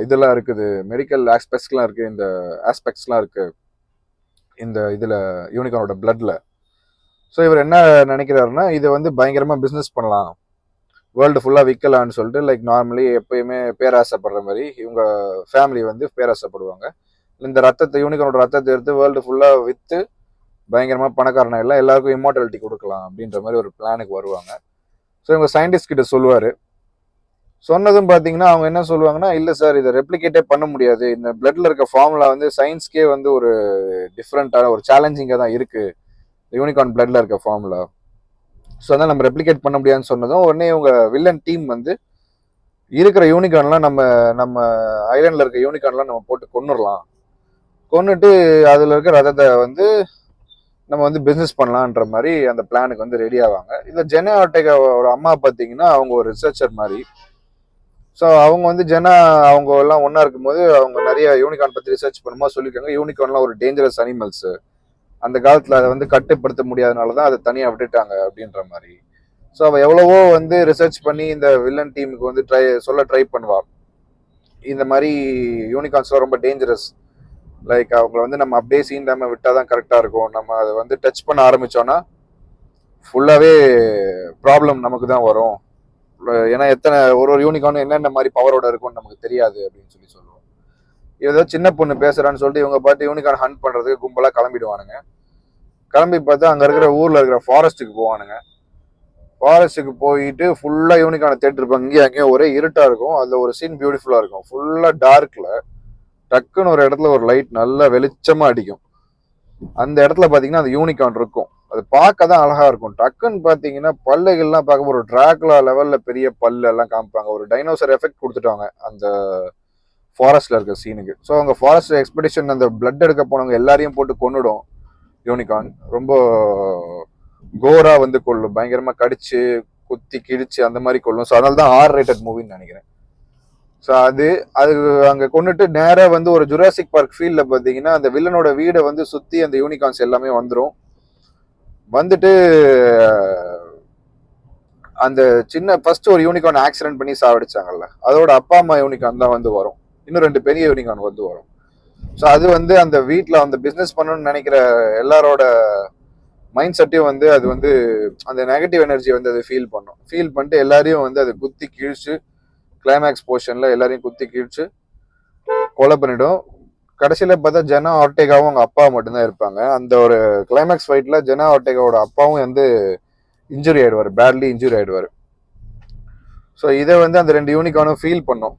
இதெல்லாம் இருக்குது, மெடிக்கல் ஆஸ்பெக்ட்ஸ்லாம் இருக்குது, இந்த ஆஸ்பெக்ட்ஸ்லாம் இருக்குது இந்த இதில் யூனிகார்னோட பிளட்ல. ஸோ இவர் என்ன நினைக்கிறாருன்னா, இதை வந்து பயங்கரமாக பிஸ்னஸ் பண்ணலாம், வேர்ல்டு ஃபுல்லாக விற்கலான்னு சொல்லிட்டு, லைக் நார்மலி எப்பயுமே பேராசைப்படுற மாதிரி இவங்க ஃபேமிலி வந்து பேராசைப்படுவாங்க. இந்த ரத்தத்தை, யூனிகார்னோட ரத்தத்தை எடுத்து வேர்ல்டு ஃபுல்லாக விற்று பயங்கரமாக பணக்காரனா இல்லை, எல்லாருக்கும் இம்மார்டாலிட்டி கொடுக்கலாம் அப்படின்ற மாதிரி ஒரு பிளானுக்கு வருவாங்க. ஸோ இவங்க சயின்டிஸ்ட் கிட்ட சொல்லுவார். சொன்னதும் பார்த்தீங்கன்னா அவங்க என்ன சொல்லுவாங்கன்னா, இல்லை சார், இதை ரெப்ளிகேட்டே பண்ண முடியாது, இந்த பிளட்ல இருக்க ஃபார்முலா வந்து சயின்ஸ்க்கே வந்து ஒரு டிஃப்ரெண்ட்டான ஒரு சேலஞ்சிங்காக தான் இருக்குது யூனிகார்ன் பிளட்ல இருக்க ஃபார்முலா. ஸோ அதான் நம்ம ரெப்ளிகேட் பண்ண முடியாதுன்னு சொன்னதும் உடனே இவங்க வில்லன் டீம் வந்து இருக்கிற யூனிகார்ன்லாம் நம்ம நம்ம ஐலாண்டில் இருக்க யூனிகார்ன்லாம் நம்ம போட்டு கொண்டுடலாம், கொண்டுட்டு அதில் இருக்க ரத்தத்தை வந்து நம்ம வந்து பிஸ்னஸ் பண்ணலான்ற மாதிரி அந்த பிளானுக்கு வந்து ரெடி ஆவாங்க. இதில் ஜெனா ஆர்டெகாவோட அம்மா பார்த்தீங்கன்னா அவங்க ஒரு ரிசர்ச்சர் மாதிரி. ஸோ அவங்க வந்து ஜெனா அவங்க எல்லாம் ஒன்றா இருக்கும்போது அவங்க நிறைய யூனிகார்ன் பற்றி ரிசர்ச் பண்ணும்போது சொல்லியிருக்காங்க, யூனிகார்ன்லாம் ஒரு டேஞ்சரஸ் அனிமல்ஸ், அந்த காலத்தில் அதை வந்து கட்டுப்படுத்த முடியாதனால தான் அதை தனியாக விட்டுட்டாங்க அப்படின்ற மாதிரி. ஸோ அவள் எவ்வளவோ வந்து ரிசர்ச் பண்ணி இந்த வில்லன் டீமுக்கு வந்து ட்ரை பண்ணுவா, இந்த மாதிரி யூனிகார்ன்ஸ்லாம் ரொம்ப டேஞ்சரஸ், லைக் அவங்கள வந்து நம்ம அப்படியே சீண்டாமல் விட்டால் தான் கரெக்டாக இருக்கும், நம்ம அதை வந்து டச் பண்ண ஆரம்பித்தோன்னா ஃபுல்லாகவே ப்ராப்ளம் நமக்கு தான் வரும், ஏன்னா எத்தனை ஒரு யூனிகார்ன் என்னென்ன மாதிரி பவரோட இருக்கும்னு நமக்கு தெரியாது அப்படின்னு சொல்லி சொல்லுவோம். ஏதோ சின்ன பொண்ணு பேசுறான்னு சொல்லிட்டு இவங்க பார்த்து யூனிகார்ன் ஹண்ட் பண்றதுக்கு கும்பலாக கிளம்பிடுவானுங்க. கிளம்பி பார்த்தா அங்கே இருக்கிற ஊரில் இருக்கிற ஃபாரஸ்ட்டுக்கு போவானுங்க. ஃபாரஸ்ட்டுக்கு போயிட்டு ஃபுல்லாக யூனிகார்னை தேடிட்டு இருப்பாங்க. இங்கேயும் அங்கேயும் ஒரே இருட்டாக இருக்கும். அதில் ஒரு சீன் பியூட்டிஃபுல்லாக இருக்கும். ஃபுல்லாக டார்க்கில் டக்குன்னு ஒரு இடத்துல ஒரு லைட் நல்லா வெளிச்சமாக அடிக்கும். அந்த இடத்துல பார்த்தீங்கன்னா அந்த யூனிகார்ன் இருக்கும். அது பார்க்க தான் அழகா இருக்கும். டக்குன்னு பார்த்தீங்கன்னா பல்லுகள்லாம் பார்க்க ஒரு டிராகுலா லெவலில் பெரிய பல்லு எல்லாம் காமிப்பாங்க. ஒரு டைனோசர் எஃபெக்ட் கொடுத்துட்டாங்க அந்த ஃபாரஸ்ட்ல இருக்க சீனுக்கு. ஸோ அவங்க ஃபாரஸ்ட் எக்ஸ்பெடிஷன் அந்த பிளட் எடுக்க போனவங்க எல்லாரையும் போட்டு கொன்னுடும் யூனிகார்ன். ரொம்ப கோரா வந்து கொள்ளும், பயங்கரமா கடிச்சு குத்தி கிழிச்சு அந்த மாதிரி கொள்ளும். ஸோ அதனால தான் R-rated மூவின்னு நினைக்கிறேன். ஸோ அது அது அங்கே கொண்டுட்டு நேராக வந்து ஒரு ஜுராசிக் பார்க் ஃபீல்டில் பார்த்தீங்கன்னா அந்த வில்லனோட வீடை வந்து சுற்றி அந்த யூனிகார்ன்ஸ் எல்லாமே வந்துடும். வந்துட்டு அந்த சின்ன ஃபர்ஸ்ட் ஒரு யூனிகார்ன் ஆக்சிடென்ட் பண்ணி சாவடிச்சாங்கல்ல, அதோட அப்பா அம்மா யூனிகார்ன் தான் வந்து வரும். இன்னும் 2 பெரிய யூனிகார்ன் வந்து வரும். ஸோ அது வந்து அந்த வீட்டில் அந்த பிஸ்னஸ் பண்ணணும்னு நினைக்கிற எல்லாரோட மைண்ட் செட்டையும் வந்து அது வந்து அந்த நெகட்டிவ் எனர்ஜி வந்து அது ஃபீல் பண்ணிட்டு எல்லாரையும் வந்து அது குத்தி கீழ்ச்சி கிளைமேக்ஸ் போர்ஷனில் எல்லாரையும் குத்தி கீழ்ச்சி கொலை பண்ணிடும். கடைசியில் பார்த்தா ஜெனா ஆர்டெகாவும் அவங்க அப்பா மட்டும்தான் இருப்பாங்க. அந்த ஒரு கிளைமேக்ஸ் ஃபைட்டில் ஜெனா ஆர்டெகாவோட அப்பாவும் வந்து இன்ஜுரி ஆயிடுவார், பேட்லி இன்ஜுரி ஆயிடுவார். ஸோ இதை வந்து அந்த 2 யூனிகார்னும் ஃபீல் பண்ணும்.